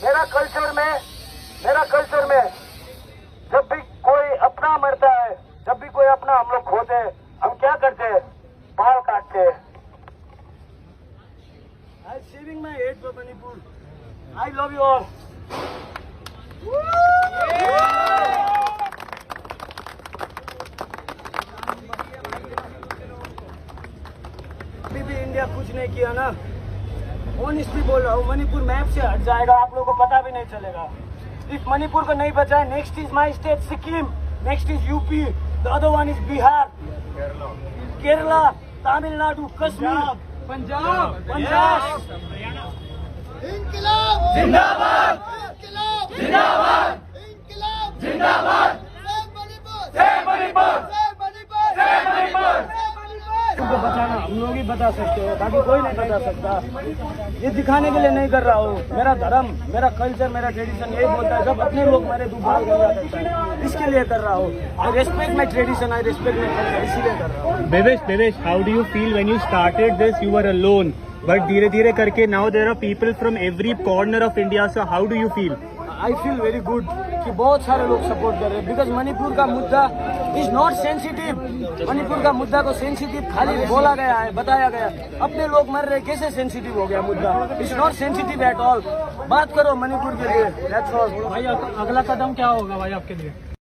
मेरा कल्चर में जब भी कोई अपना मरता है, जब भी कोई अपना हम लोग खोते हैं, हम क्या करते हैं? बाल काटते हैं। I shaving my head for Manipur. I love you all. अभी भी इंडिया कुछ नहीं किया ना, ऑनेस्टली बोल रहा हूँ। मणिपुर मैप से हट जाएगा, आप लोगों को पता भी नहीं चलेगा। इफ मणिपुर को नहीं बचाए, next is my state Sikkim, next is UP, the other one is Bihar, Kerala, Tamil Nadu, Kashmir, Punjab. इंकलाब जिंदाबाद, इंकलाब जिंदाबाद, इंकलाब जिंदाबाद। जय मणिपुर, जय मणिपुर, जय मणिपुर, जय मणिपुर। तुमको बचाना हम लोग ही बता सकते हो, बाकी कोई नहीं बता सकता। ये दिखाने के लिए नहीं कर रहा हूँ। मेरा धर्म, मेरा कल्चर, मेरा ट्रेडिशन यही बोलता है, जब अपने लोग मेरे तू बाल गंगा करता है, इसके लिए कर रहा हूँ। आई respect my tradition, I respect my culture, इसीलिए कर रहा हूँ। Devesh, how do you feel when you started this? You were alone, but धीरे धीरे करके now there are people from every corner of India. So how do you feel? I feel very good कि बहुत सारे लोग support कर रहे हैं, बिकॉज मणिपुर का मुद्दा इज नॉट सेंसिटिव। मणिपुर का मुद्दा को सेंसिटिव खाली बोला गया है, बताया गया। अपने लोग मर रहे, कैसे सेंसिटिव हो गया मुद्दा? It's not sensitive at all. बात करो मणिपुर के लिए, दैट्स ऑल। भाई अगला कदम क्या होगा भाई आपके लिए?